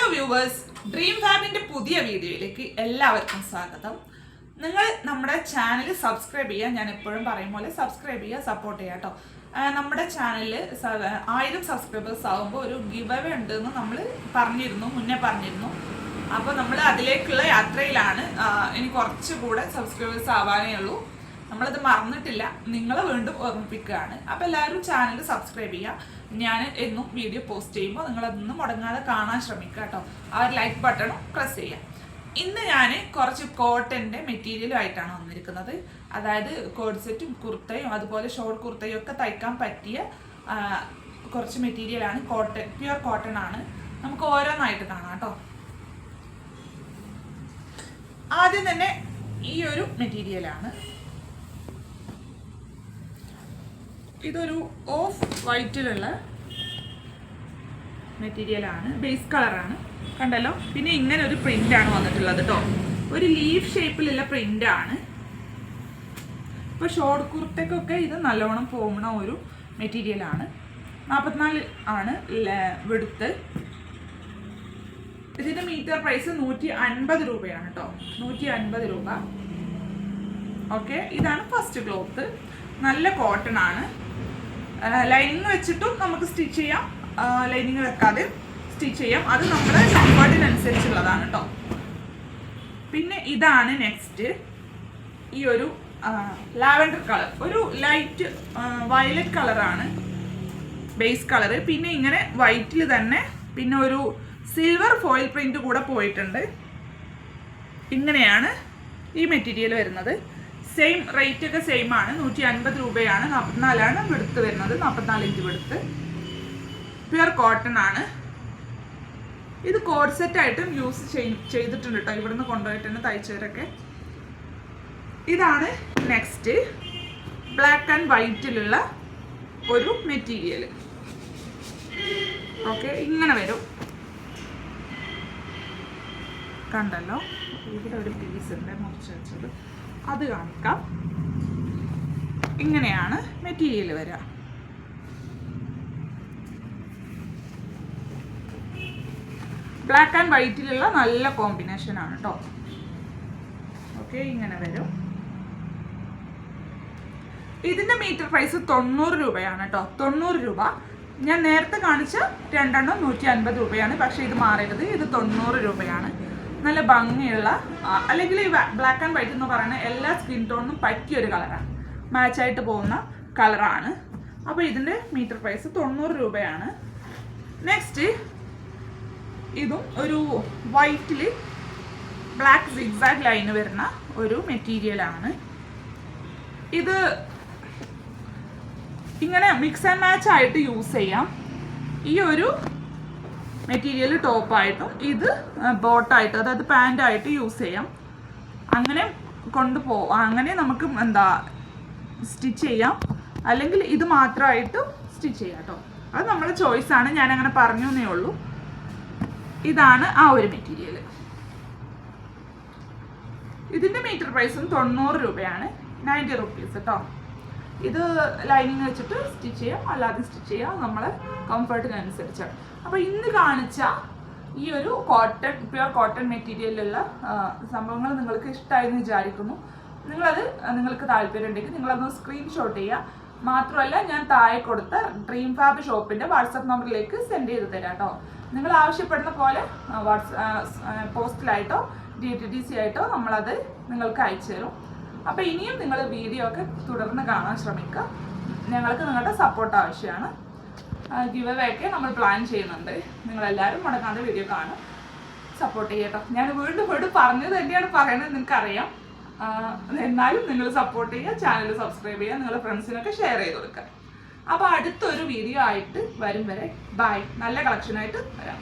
Hello viewers, dream ഫാമിന്റെ പുതിയ വീഡിയോയിലേക്ക് എല്ലാവർക്കും സ്വാഗതം. നിങ്ങൾ നമ്മുടെ ചാനൽ സബ്സ്ക്രൈബ് ചെയ്യുക. ഞാൻ എപ്പോഴും പറയും പോലെ സബ്സ്ക്രൈബ് ചെയ്യുക, സപ്പോർട്ട് ചെയ്യുക കേട്ടോ. നമ്മുടെ ചാനലിൽ 1000 സബ്സ്ക്രൈബേഴ്സ് ആകുമ്പോൾ ഒരു ഗിവ് അവേ ഉണ്ടെന്ന് നമ്മൾ മുന്നേ പറഞ്ഞിരുന്നു. അപ്പോൾ നമ്മൾ അതിലേക്കുള്ള യാത്രയിലാണ്. ഇനി കുറച്ചുകൂടെ സബ്സ്ക്രൈബേഴ്സ് ആവാനേ ഉള്ളൂ. നമ്മളത് മറന്നിട്ടില്ല, നിങ്ങളെ വീണ്ടും ഓർമ്മിപ്പിക്കുകയാണ്. അപ്പോൾ എല്ലാവരും ചാനൽ സബ്സ്ക്രൈബ് ചെയ്യുക. ഞാൻ എന്നും വീഡിയോ പോസ്റ്റ് ചെയ്യുമ്പോൾ നിങ്ങളതൊന്നും മുടങ്ങാതെ കാണാൻ ശ്രമിക്കുക കേട്ടോ. ആ ഒരു ലൈക്ക് ബട്ടണും പ്രസ് ചെയ്യാം. ഇന്ന് ഞാൻ കുറച്ച് കോട്ടൻ്റെ മെറ്റീരിയലുമായിട്ടാണ് വന്നിരിക്കുന്നത്. അതായത് കോഡ് സെറ്റും കുർത്തയും അതുപോലെ ഷോർട്ട് കുർത്തയും ഒക്കെ തയ്ക്കാൻ പറ്റിയ കുറച്ച് മെറ്റീരിയലാണ്. കോട്ടൺ, പ്യുവർ കോട്ടൺ ആണ്. നമുക്ക് ഓരോന്നായിട്ട് കാണാം കേട്ടോ. ആദ്യം തന്നെ ഈ ഒരു മെറ്റീരിയലാണ്. ഇതൊരു ഓഫ് വൈറ്റിലുള്ള മെറ്റീരിയലാണ്, ബേസ് കളറാണ്, കണ്ടല്ലോ. പിന്നെ ഇങ്ങനെ ഒരു പ്രിൻ്റാണ് വന്നിട്ടുള്ളത് കേട്ടോ. ഒരു ലീഫ് ഷേപ്പിലുള്ള പ്രിൻ്റാണ്. ഇപ്പോൾ ഷോർട്ട് കുർത്തക്കൊക്കെ ഇത് നല്ലോണം പോകുന്ന ഒരു മെറ്റീരിയലാണ്. 44 ആണ് വിടുത്ത്. ഇതിൻ്റെ മീറ്റർ പ്രൈസ് 150 രൂപയാണ് കേട്ടോ. 150 രൂപ. ഓക്കെ, ഇതാണ് ഫസ്റ്റ് ക്ലോത്ത്. നല്ല കോട്ടൺ ആണ്. ലൈനിങ് വെച്ചിട്ടും നമുക്ക് സ്റ്റിച്ച് ചെയ്യാം, ലൈനിങ് വെക്കാതെ സ്റ്റിച്ച് ചെയ്യാം. അത് നമ്മുടെ കംഫർട്ടിനനുസരിച്ചുള്ളതാണ് കേട്ടോ. പിന്നെ ഇതാണ് നെക്സ്റ്റ്. ഈ ഒരു ലാവൻഡർ കളർ, ഒരു ലൈറ്റ് വയലറ്റ് കളറാണ് ബേസ് കളറ്. പിന്നെ ഇങ്ങനെ വൈറ്റിൽ തന്നെ പിന്നെ ഒരു സിൽവർ ഫോയിൽ പ്രിന്റ് കൂടെ പോയിട്ടുണ്ട്. ഇങ്ങനെയാണ് ഈ മെറ്റീരിയൽ വരുന്നത്. സെയിം റേറ്റ് ഒക്കെ സെയിം ആണ്. 150 രൂപയാണ്. 44 വെടുത്ത് വരുന്നത്, 44 ഇഞ്ച് വെടുത്ത്. പ്യുവർ കോട്ടൺ ആണ്. ഇത് കോഡ് സെറ്റ് ആയിട്ടും യൂസ് ചെയ്തിട്ടുണ്ട് കേട്ടോ. ഇവിടുന്ന് കൊണ്ടുപോയിട്ടുണ്ട് തയ്ച്ചവരൊക്കെ. ഇതാണ് നെക്സ്റ്റ്. ബ്ലാക്ക് ആൻഡ് വൈറ്റിലുള്ള ഒരു മെറ്റീരിയൽ. ഓക്കെ, ഇങ്ങനെ വരും, കണ്ടല്ലോ. ഇവിടെ ഒരു പീസ് ഉണ്ട് മുറിച്ച് വെച്ചത്, അത് കാണിക്കാം. ഇങ്ങനെയാണ് മെറ്റീരിയൽ വരിക. ബ്ലാക്ക് ആൻഡ് വൈറ്റിലുള്ള നല്ല കോമ്പിനേഷൻ ആണ് കേട്ടോ. ഓക്കെ, ഇങ്ങനെ വരും. ഇതിന്റെ മീറ്റർ പ്രൈസ് 90 രൂപയാണ് കേട്ടോ. 90 രൂപ. ഞാൻ നേരത്തെ കാണിച്ച രണ്ടെണ്ണം 150 രൂപയാണ്. പക്ഷെ ഇത് മാറരുത്, ഇത് 90 രൂപയാണ്. നല്ല ഭംഗിയുള്ള, അല്ലെങ്കിൽ ഈ ബ്ലാക്ക് ആൻഡ് വൈറ്റ് എന്ന് പറയുന്ന എല്ലാ സ്കിൻ ടോണിനും പറ്റിയൊരു കളറാണ്, മാച്ചായിട്ട് പോകുന്ന കളറാണ്. അപ്പോൾ ഇതിൻ്റെ മീറ്റർ പ്രൈസ് 90 രൂപയാണ്. നെക്സ്റ്റ്, ഇതും ഒരു വൈറ്റിൽ ബ്ലാക്ക് സിഗ്സാഗ് ലൈന് വരുന്ന ഒരു മെറ്റീരിയലാണ്. ഇത് ഇങ്ങനെ മിക്സ് ആൻഡ് മാച്ച് ആയിട്ട് യൂസ് ചെയ്യാം. ഈ ഒരു മെറ്റീരിയൽ ടോപ്പായിട്ടും ഇത് ബോട്ടായിട്ട്, അതായത് പാൻറ്റായിട്ട് യൂസ് ചെയ്യാം. അങ്ങനെ അങ്ങനെ നമുക്ക് സ്റ്റിച്ച് ചെയ്യാം. അല്ലെങ്കിൽ ഇത് മാത്രമായിട്ടും സ്റ്റിച്ച് ചെയ്യാം കേട്ടോ. അത് നമ്മുടെ ചോയ്സാണ്. ഞാനങ്ങനെ പറഞ്ഞു എന്നേ ഉള്ളൂ. ഇതാണ് ആ ഒരു മെറ്റീരിയൽ. ഇതിൻ്റെ മീറ്റർ പ്രൈസും 90 രൂപയാണ്. 90 റുപ്പീസ് കേട്ടോ. ഇത് ലൈനിങ് വെച്ചിട്ട് സ്റ്റിച്ച് ചെയ്യാം, അല്ലാതെ സ്റ്റിച്ച് ചെയ്യാം, നമ്മളെ കംഫർട്ടിനനുസരിച്ചാണ്. അപ്പോൾ ഇന്ന് കാണിച്ച ഈ ഒരു കോട്ടൺ, പ്യുവർ കോട്ടൺ മെറ്റീരിയലിലുള്ള സംഭവങ്ങൾ നിങ്ങൾക്ക് ഇഷ്ടമായെന്ന് വിചാരിക്കുന്നു. നിങ്ങൾക്ക് താല്പര്യം ഉണ്ടെങ്കിൽ നിങ്ങളതൊന്ന് സ്ക്രീൻഷോട്ട് ചെയ്യുക. മാത്രമല്ല, ഞാൻ താഴെ കൊടുത്ത ഡ്രീം ഫാബ് ഷോപ്പിൻ്റെ വാട്സപ്പ് നമ്പറിലേക്ക് സെൻഡ് ചെയ്ത് തരാം കേട്ടോ. നിങ്ങൾ ആവശ്യപ്പെടുന്ന പോലെ പോസ്റ്റിലായിട്ടോ DTDC ആയിട്ടോ നമ്മളത് നിങ്ങൾക്ക് അയച്ചു തരും. അപ്പോൾ ഇനിയും നിങ്ങൾ വീഡിയോ ഒക്കെ തുടർന്ന് കാണാൻ ശ്രമിക്കുക. ഞങ്ങൾക്ക് നിങ്ങളുടെ സപ്പോർട്ട് ആവശ്യമാണ്. ഗിവ് അവേ ഒക്കെ നമ്മൾ പ്ലാൻ ചെയ്യുന്നുണ്ട്. നിങ്ങളെല്ലാവരും മുടങ്ങാതെ വീഡിയോ കാണും, സപ്പോർട്ട് ചെയ്യട്ടോ. ഞാൻ വീണ്ടും പറഞ്ഞത് തന്നെയാണ് പറയണത്, നിങ്ങൾക്കറിയാം. എന്നാലും നിങ്ങൾ സപ്പോർട്ട് ചെയ്യുക, ചാനൽ സബ്സ്ക്രൈബ് ചെയ്യുക, നിങ്ങളുടെ ഫ്രണ്ട്സിനൊക്കെ ഷെയർ ചെയ്ത് കൊടുക്കുക. അപ്പോൾ അടുത്തൊരു വീഡിയോ ആയിട്ട് വരും വരെ ബൈ. നല്ല കളക്ഷനായിട്ട് വരാം.